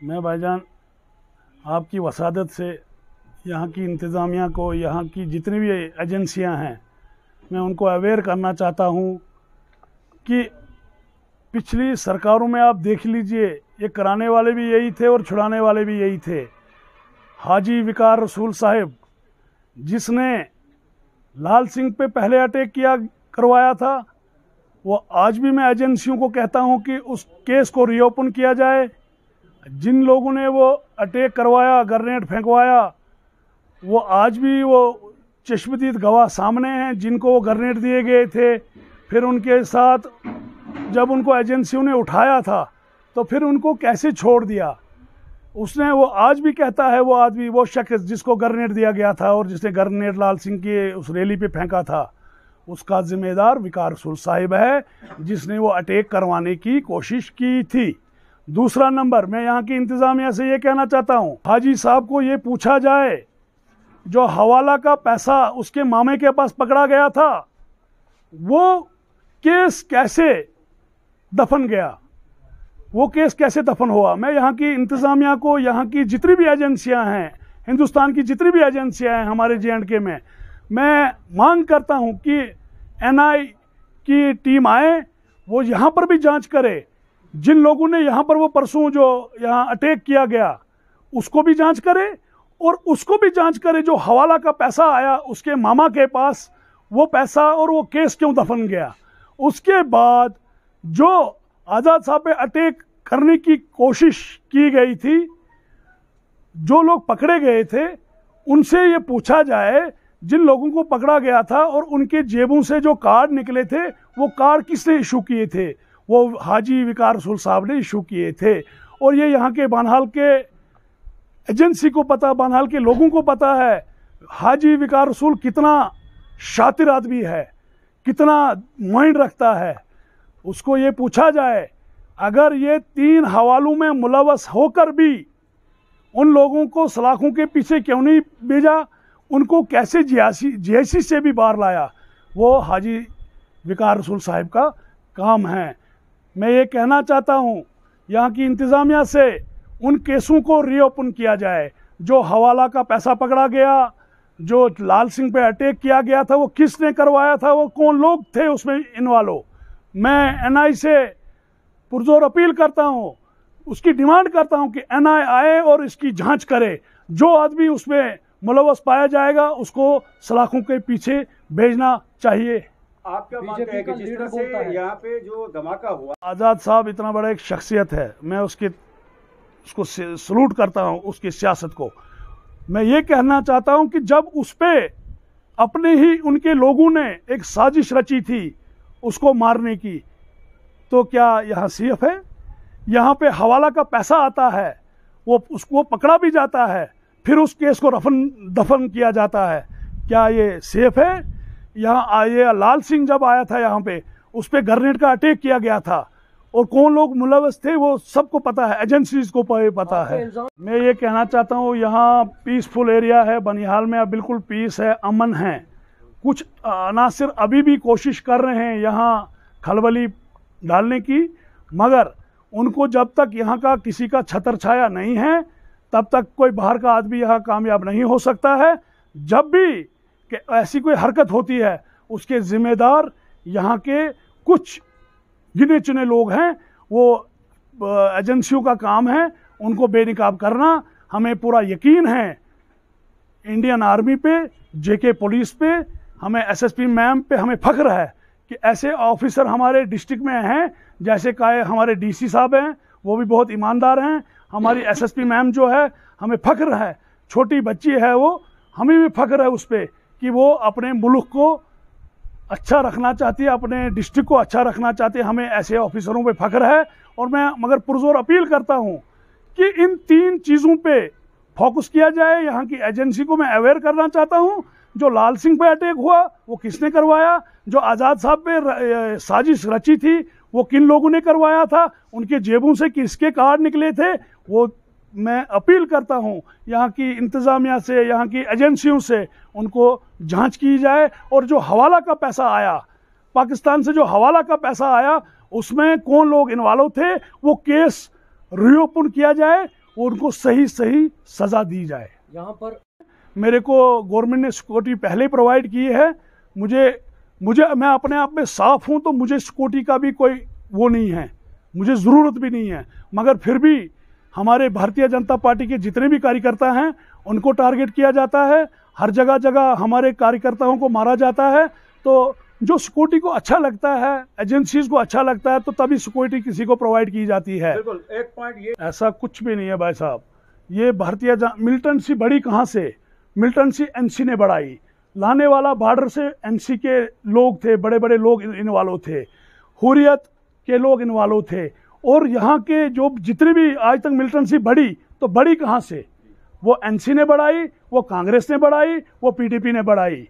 मैं भाईजान आपकी वसादत से यहाँ की इंतज़ामिया को, यहाँ की जितनी भी एजेंसियाँ हैं, मैं उनको अवेयर करना चाहता हूँ कि पिछली सरकारों में आप देख लीजिए, ये कराने वाले भी यही थे और छुड़ाने वाले भी यही थे। हाजी विकार रसूल साहिब जिसने लाल सिंह पे पहले अटैक करवाया था, वो आज भी मैं एजेंसियों को कहता हूं कि उस केस को रीओपन किया जाए। जिन लोगों ने वो अटैक करवाया, ग्रेनेड फेंकवाया, वो आज भी वो चश्मदीद गवाह सामने हैं जिनको वो ग्रेनेड दिए गए थे। फिर उनके साथ जब उनको एजेंसियों ने उठाया था तो फिर उनको कैसे छोड़ दिया। उसने, वो आज भी कहता है, वो आदमी, वो शख्स जिसको ग्रेनेड दिया गया था और जिसने ग्रेनेड लाल सिंह की उस रैली पे फेंका था, उसका जिम्मेदार विकार रसूल साहिब है जिसने वो अटैक करवाने की कोशिश की थी। दूसरा नंबर, मैं यहाँ की इंतज़ामिया से ये कहना चाहता हूँ, हाजी साहब को ये पूछा जाए, जो हवाला का पैसा उसके मामे के पास पकड़ा गया था, वो केस कैसे दफन गया, वो केस कैसे दफन हुआ। मैं यहाँ की इंतज़ामिया को, यहाँ की जितनी भी एजेंसियाँ हैं, हिंदुस्तान की जितनी भी एजेंसियाँ हैं हमारे JNK में, मैं मांग करता हूँ कि NI की टीम आए, वो यहाँ पर भी जांच करे। जिन लोगों ने यहाँ पर वो परसों जो यहाँ अटैक किया गया, उसको भी जांच करे, और उसको भी जांच करे जो हवाला का पैसा आया उसके मामा के पास, वो पैसा और वो केस क्यों दफन गया। उसके बाद जो आज़ाद साहब पे अटैक करने की कोशिश की गई थी, जो लोग पकड़े गए थे, उनसे ये पूछा जाए, जिन लोगों को पकड़ा गया था और उनके जेबों से जो कार्ड निकले थे, वो कार्ड किसने इशू किए थे। वो हाजी विकार रसूल साहब ने इशू किए थे। और ये यहाँ के बानहाल के एजेंसी को पता, बानहाल के लोगों को पता है हाजी विकार रसूल कितना शातिर आदमी है, कितना माइंड रखता है। उसको ये पूछा जाए, अगर ये 3 हवालों में मुलवस होकर भी उन लोगों को सलाखों के पीछे क्यों नहीं भेजा, उनको कैसे जियासी से भी बाहर लाया, वो हाजी विकार रसूल साहिब का काम है। मैं ये कहना चाहता हूँ यहाँ की इंतज़ामिया से, उन केसों को रीओपन किया जाए। जो हवाला का पैसा पकड़ा गया, जो लाल सिंह पे अटैक किया गया था, वो किसने करवाया था, वो कौन लोग थे उसमें इन्वॉल्व। मैं NI से पुरजोर अपील करता हूँ, उसकी डिमांड करता हूँ कि NI आए और इसकी जांच करे। जो आदमी उसमें मुलवस पाया जाएगा उसको सलाखों के पीछे भेजना चाहिए। आप क्या मानते हैं कि जिस तरह से यहाँ पे जो धमाका हुआ, आज़ाद साहब इतना बड़ा एक शख्सियत है, मैं उसको सलूट करता हूँ, उसकी सियासत को। मैं ये कहना चाहता हूँ कि जब उस पे अपने ही उनके लोगों ने एक साजिश रची थी उसको मारने की, तो क्या यहाँ सेफ है? यहाँ पे हवाला का पैसा आता है, वो उसको पकड़ा भी जाता है, फिर उस केस को दफन किया जाता है। क्या ये सेफ है? यहाँ ये लाल सिंह जब आया था यहाँ पे, उस पर ग्रेनेड का अटैक किया गया था, और कौन लोग मुलवस थे वो सबको पता है, एजेंसीज को पता है। मैं ये कहना चाहता हूँ, यहाँ पीसफुल एरिया है, बनिहाल में अब बिल्कुल पीस है, अमन है। कुछ अनासिर अभी भी कोशिश कर रहे हैं यहाँ खलबली डालने की, मगर उनको जब तक यहाँ का किसी का छतर छाया नहीं है, तब तक कोई बाहर का आदमी यहाँ कामयाब नहीं हो सकता है। जब भी कि ऐसी कोई हरकत होती है, उसके जिम्मेदार यहाँ के कुछ गिने चुने लोग हैं। वो एजेंसियों का काम है उनको बेनकाब करना। हमें पूरा यकीन है इंडियन आर्मी पे, JK पुलिस पे, हमें SSP मैम पे हमें फख्र है कि ऐसे ऑफिसर हमारे डिस्ट्रिक्ट में हैं। जैसे काहे हमारे DC साहब हैं, वो भी बहुत ईमानदार हैं। हमारी SSP मैम जो है, हमें फख्र है, छोटी बच्ची है वो, हमें भी फख्र है उस पर कि वो अपने मुल्क को अच्छा रखना चाहती है, अपने डिस्ट्रिक्ट को अच्छा रखना चाहती है। हमें ऐसे ऑफिसरों पे फख्र है। और मैं मगर पुरजोर अपील करता हूँ कि इन 3 चीज़ों पे फोकस किया जाए। यहाँ की एजेंसी को मैं अवेयर करना चाहता हूँ, जो लाल सिंह पे अटैक हुआ वो किसने करवाया, जो आज़ाद साहब पे साजिश रची थी वो किन लोगों ने करवाया था, उनके जेबों से किसके कार्ड निकले थे, वो मैं अपील करता हूं यहाँ की इंतज़ामिया से, यहाँ की एजेंसियों से, उनको जांच की जाए। और जो हवाला का पैसा आया, पाकिस्तान से जो हवाला का पैसा आया, उसमें कौन लोग इन्वॉल्व थे, वो केस रीओपन किया जाए उनको सही सही सज़ा दी जाए। यहाँ पर मेरे को गवर्नमेंट ने सिक्योरिटी पहले ही प्रोवाइड की है। मैं अपने आप में साफ हूँ, तो मुझे सिक्योरिटी का भी कोई वो नहीं है, मुझे ज़रूरत भी नहीं है। मगर फिर भी हमारे भारतीय जनता पार्टी के जितने भी कार्यकर्ता हैं उनको टारगेट किया जाता है, हर जगह जगह हमारे कार्यकर्ताओं को मारा जाता है। तो जो सिक्योरिटी को अच्छा लगता है, एजेंसीज को अच्छा लगता है, तो तभी सिक्योरिटी किसी को प्रोवाइड की जाती है। बिल्कुल, एक पॉइंट ये, ऐसा कुछ भी नहीं है भाई साहब। ये मिलिटेंसी बढ़ी कहाँ से? मिलिटेंसी एनसी ने बढ़ाई। लाने वाला बॉर्डर से एनसी के लोग थे, बड़े बड़े लोग इन्वॉल्व थे, हुर्रियत के लोग इन्वॉल्व थे। और यहाँ के जो जितनी भी आज तक मिलिटेंसी बढ़ी, तो बढ़ी कहाँ से? वो एनसी ने बढ़ाई, वो कांग्रेस ने बढ़ाई, वो पीडीपी ने बढ़ाई।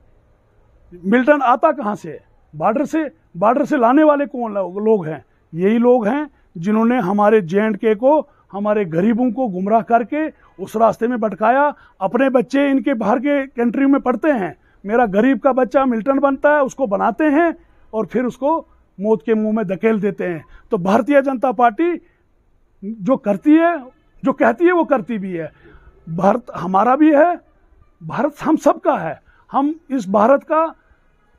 मिलिटेंट आता कहाँ से? बॉर्डर से। बॉर्डर से लाने वाले कौन लोग हैं? यही लोग हैं जिन्होंने हमारे JNK को, हमारे गरीबों को गुमराह करके उस रास्ते में भटकाया। अपने बच्चे इनके बाहर के कंट्री में पढ़ते हैं, मेरा गरीब का बच्चा मिलिटेंट बनता है, उसको बनाते हैं और फिर उसको मौत के मुंह में धकेल देते हैं। तो भारतीय जनता पार्टी जो करती है, जो कहती है, वो करती भी है। भारत हमारा भी है, भारत हम सबका है। हम इस भारत का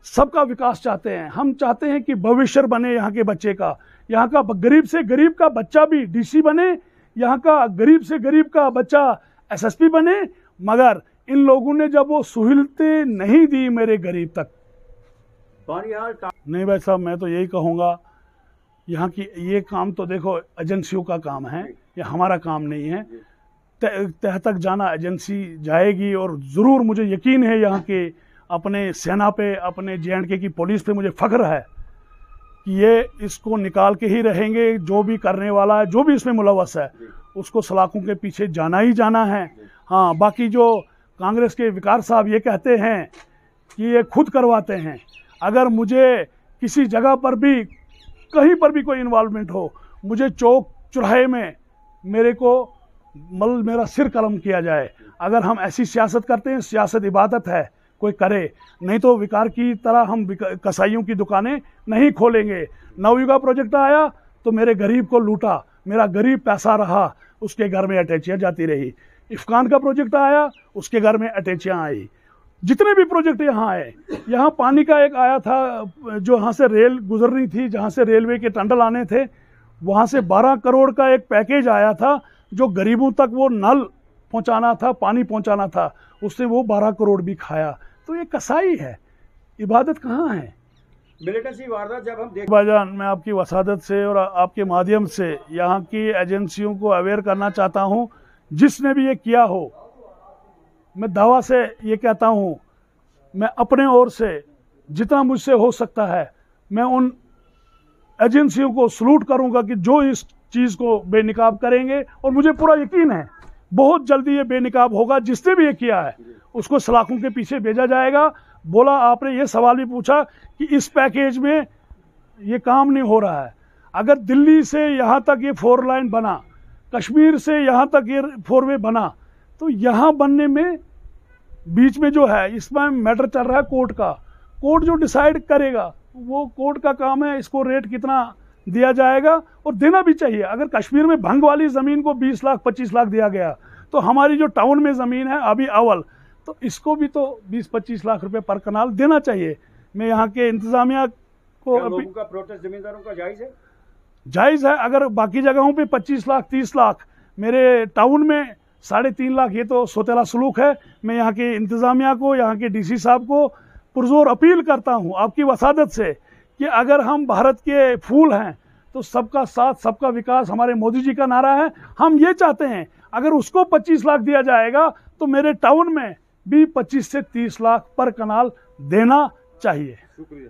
सबका विकास चाहते हैं। हम चाहते हैं कि भविष्य बने यहाँ के बच्चे का, यहाँ का गरीब से गरीब का बच्चा भी डीसी बने, यहाँ का गरीब से गरीब का बच्चा SSP बने। मगर इन लोगों ने जब वो सहूलतें नहीं दी मेरे गरीब तक, नहीं भाई साहब, मैं तो यही कहूँगा, यहाँ की ये काम तो देखो एजेंसियों का काम है, ये हमारा काम नहीं है। तह तक जाना एजेंसी जाएगी। और ज़रूर मुझे यकीन है यहाँ के अपने सेना पे, अपने JNK की पुलिस पे मुझे फ़ख्र है कि ये इसको निकाल के ही रहेंगे। जो भी करने वाला है, जो भी इसमें मुलव्वस है, उसको सलाखों के पीछे जाना ही जाना है। हाँ, बाकी जो कांग्रेस के विकार साहब ये कहते हैं कि ये खुद करवाते हैं, अगर मुझे किसी जगह पर भी, कहीं पर भी कोई इन्वॉल्वमेंट हो, मुझे चौक चौराहे में मेरा सिर कलम किया जाए। अगर हम ऐसी सियासत करते हैं, सियासत इबादत है, कोई करे, नहीं तो विकार की तरह हम कसाईयों की दुकानें नहीं खोलेंगे। नवयुगा प्रोजेक्ट आया तो मेरे गरीब को लूटा, मेरा गरीब पैसा रहा, उसके घर में अटैचियाँ जाती रही। इफ्कान का प्रोजेक्ट आया, उसके घर में अटैचियाँ आई। जितने भी प्रोजेक्ट यहाँ आए, यहाँ पानी का एक आया था, जो यहाँ से रेल गुजरनी थी, जहाँ से रेलवे के टंडल आने थे, वहाँ से 12 करोड़ का एक पैकेज आया था, जो गरीबों तक वो नल पहुँचाना था, पानी पहुँचाना था। उससे वो 12 करोड़ भी खाया। तो ये कसाई है, इबादत कहाँ है? मिलिटेंसी वारदात जब हम देख, भाईजान, मैं आपकी वसादत से और आपके माध्यम से यहाँ की एजेंसियों को अवेयर करना चाहता हूँ। जिसने भी ये किया हो, मैं दावा से ये कहता हूँ, मैं अपने ओर से जितना मुझसे हो सकता है, मैं उन एजेंसियों को सलूट करूँगा कि जो इस चीज़ को बेनकाब करेंगे। और मुझे पूरा यकीन है बहुत जल्दी ये बेनकाब होगा। जिसने भी ये किया है उसको सलाखों के पीछे भेजा जाएगा। बोला, आपने ये सवाल भी पूछा कि इस पैकेज में ये काम नहीं हो रहा है। अगर दिल्ली से यहाँ तक ये 4 लाइन बना, कश्मीर से यहाँ तक ये 4 वे बना, तो यहाँ बनने में बीच में जो है, इसमें मैटर चल रहा है कोर्ट का। कोर्ट जो डिसाइड करेगा, वो कोर्ट का काम है। इसको रेट कितना दिया जाएगा, और देना भी चाहिए। अगर कश्मीर में भंग वाली ज़मीन को 20 लाख 25 लाख दिया गया, तो हमारी जो टाउन में ज़मीन है अभी अव्वल, तो इसको भी तो 20-25 लाख रुपए पर कनाल देना चाहिए। मैं यहाँ के इंतजामिया को, लोगों का प्रोटेस्ट जमींदारों का जायज़ है? जायज़ है। अगर बाकी जगहों पे 25 लाख 30 लाख, मेरे टाउन में 3.5 लाख, ये तो सोतेला सलूक है। मैं यहाँ के इंतजामिया को, यहाँ के DC साहब को पुरजोर अपील करता हूँ आपकी वसादत से कि अगर हम भारत के फूल हैं तो सबका साथ सबका विकास हमारे मोदी जी का नारा है। हम ये चाहते हैं अगर उसको 25 लाख दिया जाएगा तो मेरे टाउन में भी 25 से 30 लाख पर कनाल देना चाहिए। शुक्रिया।